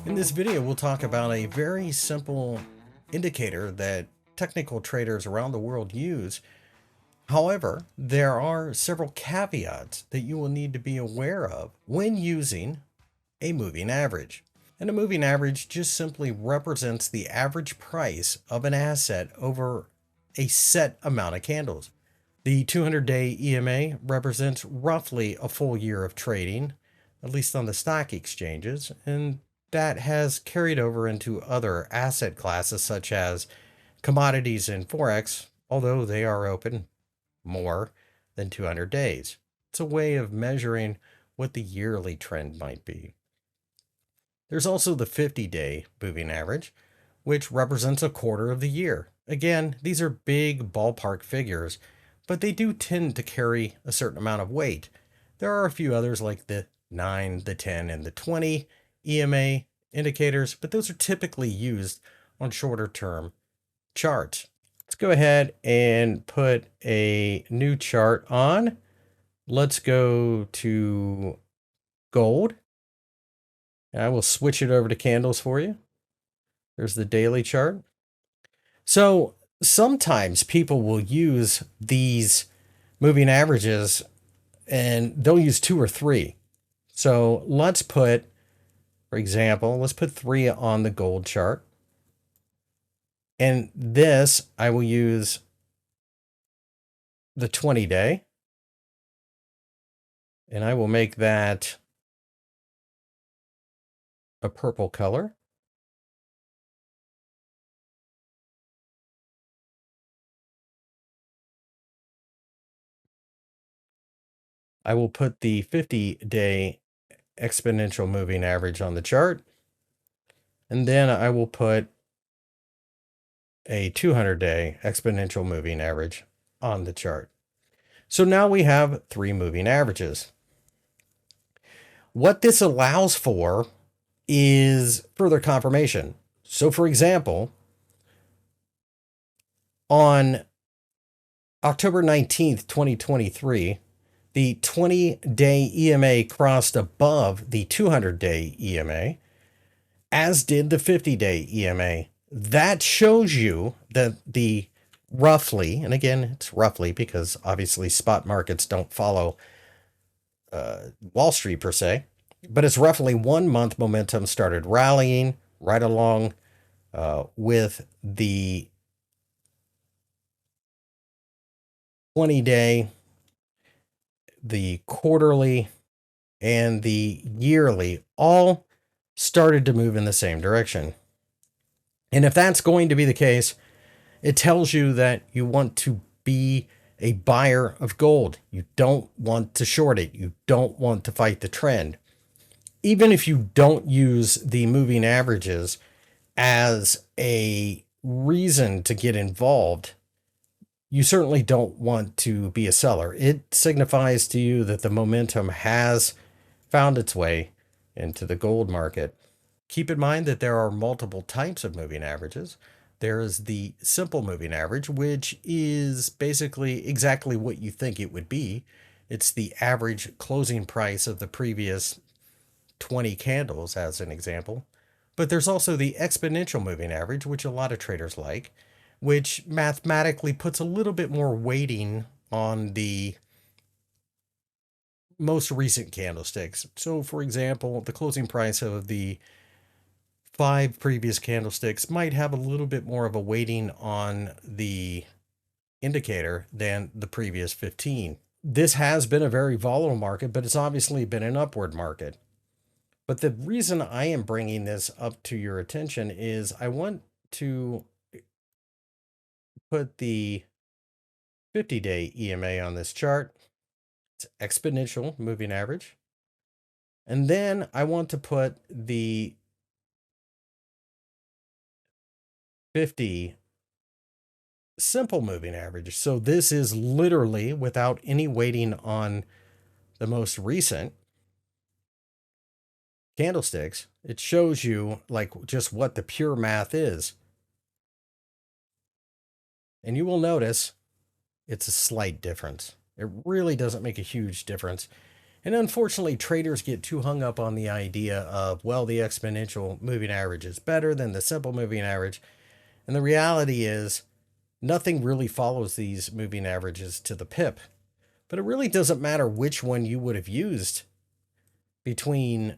In this video, we'll talk about a very simple indicator that technical traders around the world use. However, there are several caveats that you will need to be aware of when using a moving average. And a moving average just simply represents the average price of an asset over a set amount of candles. The 200-day EMA represents roughly a full year of trading, at least on the stock exchanges, and that has carried over into other asset classes such as commodities and Forex, although they are open more than 200 days. It's a way of measuring what the yearly trend might be. There's also the 50-day moving average, which represents a quarter of the year. Again, these are big ballpark figures, but they do tend to carry a certain amount of weight. There are a few others like the 9, the 10, and the 20 EMA indicators, but those are typically used on shorter term charts. Let's go ahead and put a new chart on. Let's go to gold. I will switch it over to candles for you. There's the daily chart. So sometimes people will use these moving averages and they'll use 2 or 3. So let's put, for example, let's put 3 on the gold chart. And this, I will use the 20-day. And I will make that a purple color. I will put the 50-day exponential moving average on the chart. And then I will put a 200-day exponential moving average on the chart. So now we have 3 moving averages. What this allows for is further confirmation. So for example, on October 19th, 2023, the 20-day EMA crossed above the 200-day EMA, as did the 50-day EMA. That shows you that the roughly, and again, it's roughly because obviously spot markets don't follow Wall Street per se, but it's roughly 1 month momentum started rallying right along with the 20-day, the quarterly, and the yearly all started to move in the same direction. And if that's going to be the case, it tells you that you want to be a buyer of gold. You don't want to short it. You don't want to fight the trend. Even if you don't use the moving averages as a reason to get involved, you certainly don't want to be a seller. It signifies to you that the momentum has found its way into the gold market. Keep in mind that there are multiple types of moving averages. There is the simple moving average, which is basically exactly what you think it would be. It's the average closing price of the previous 20 candles, as an example. But there's also the exponential moving average, which a lot of traders like, which mathematically puts a little bit more weighting on the most recent candlesticks. So, for example, the closing price of the 5 previous candlesticks might have a little bit more of a weighting on the indicator than the previous 15. This has been a very volatile market, but it's obviously been an upward market. But the reason I am bringing this up to your attention is I want to put the 50-day EMA on this chart. It's exponential moving average. And then I want to put the 50 simple moving average. So this is literally without any weighting on the most recent candlesticks. It shows you like just what the pure math is. And you will notice it's a slight difference. It really doesn't make a huge difference. And unfortunately, traders get too hung up on the idea of, well, the exponential moving average is better than the simple moving average. And the reality is, nothing really follows these moving averages to the pip. But it really doesn't matter which one you would have used between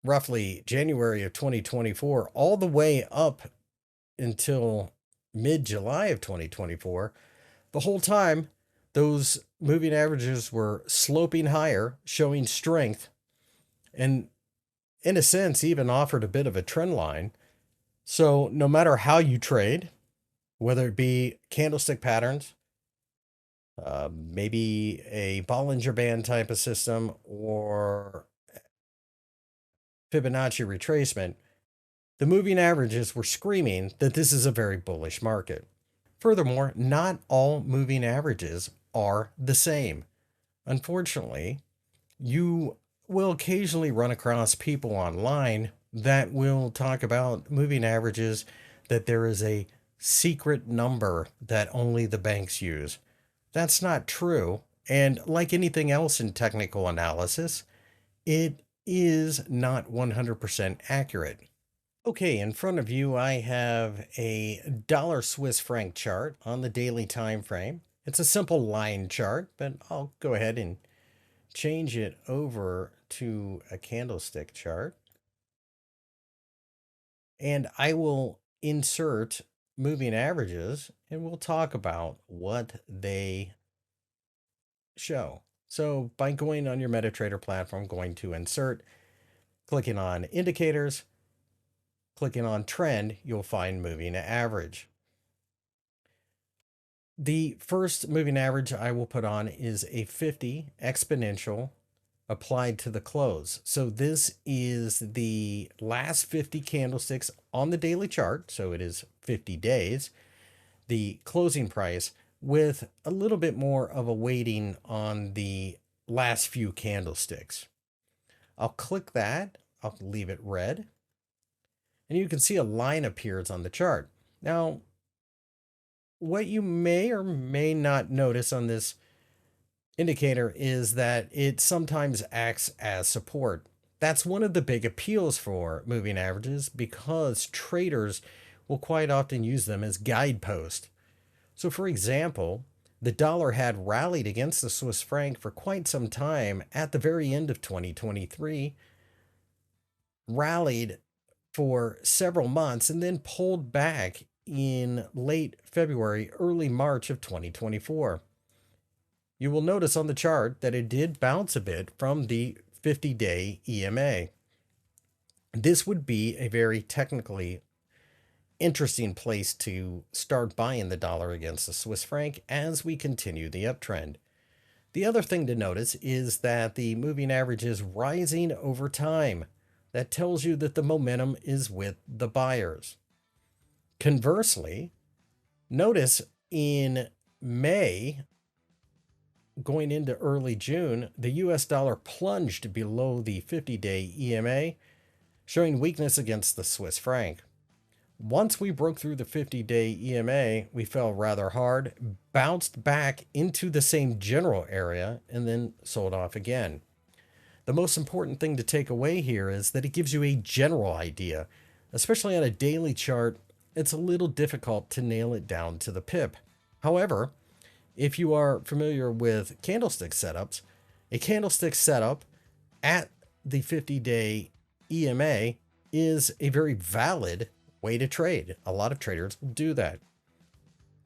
roughly January of 2024 all the way up until mid-July of 2024. The whole time, those moving averages were sloping higher, showing strength, and in a sense, even offered a bit of a trend line. So no matter how you trade, whether it be candlestick patterns, maybe a Bollinger Band type of system, or Fibonacci retracement, the moving averages were screaming that this is a very bullish market. Furthermore, not all moving averages are the same. Unfortunately, you will occasionally run across people online that will talk about moving averages, that there is a secret number that only the banks use. That's not true. And like anything else in technical analysis, it is not 100% accurate. Okay, in front of you, I have a dollar Swiss franc chart on the daily time frame. It's a simple line chart, but I'll go ahead and change it over to a candlestick chart. And I will insert moving averages and we'll talk about what they show. So by going on your MetaTrader platform, going to insert, clicking on indicators, clicking on trend, you'll find moving average. The first moving average I will put on is a 50 exponential applied to the close. So this is the last 50 candlesticks on the daily chart. So it is 50 days, the closing price, with a little bit more of a weighting on the last few candlesticks. I'll click that. I'll leave it red. And you can see a line appears on the chart. Now, what you may or may not notice on this indicator is that it sometimes acts as support. That's one of the big appeals for moving averages because traders will quite often use them as guideposts. So for example, the dollar had rallied against the Swiss franc for quite some time at the very end of 2023, rallied for several months, and then pulled back in late February, early March of 2024. You will notice on the chart that it did bounce a bit from the 50-day EMA. This would be a very technically interesting place to start buying the dollar against the Swiss franc as we continue the uptrend. The other thing to notice is that the moving average is rising over time. That tells you that the momentum is with the buyers. Conversely, notice in May, going into early June, the US dollar plunged below the 50-day EMA, showing weakness against the Swiss franc. Once we broke through the 50-day EMA, we fell rather hard, bounced back into the same general area, and then sold off again. The most important thing to take away here is that it gives you a general idea. Especially on a daily chart, it's a little difficult to nail it down to the pip. However, if you are familiar with candlestick setups, a candlestick setup at the 50-day EMA is a very valid way to trade. A lot of traders will do that.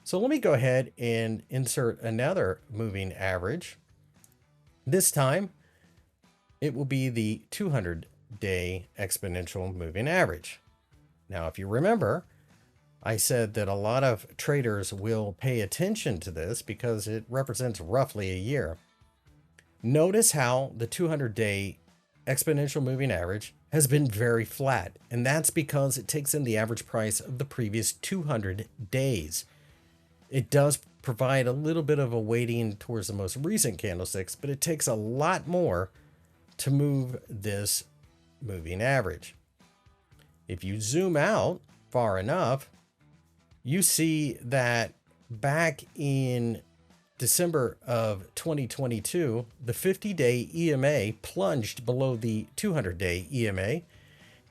So let me go ahead and insert another moving average. This time, it will be the 200-day exponential moving average. Now, if you remember, I said that a lot of traders will pay attention to this because it represents roughly a year. Notice how the 200-day exponential moving average has been very flat, and that's because it takes in the average price of the previous 200 days. It does provide a little bit of a weighting towards the most recent candlesticks, but it takes a lot more to move this moving average. If you zoom out far enough, you see that back in December of 2022, the 50-day EMA plunged below the 200-day EMA,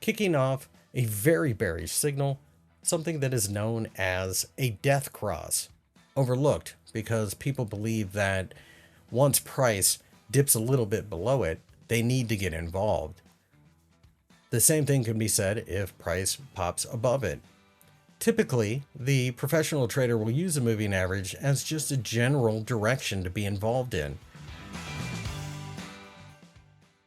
kicking off a very bearish signal, something that is known as a death cross, overlooked because people believe that once price dips a little bit below it, they need to get involved. The same thing can be said if price pops above it. Typically, the professional trader will use a moving average as just a general direction to be involved in.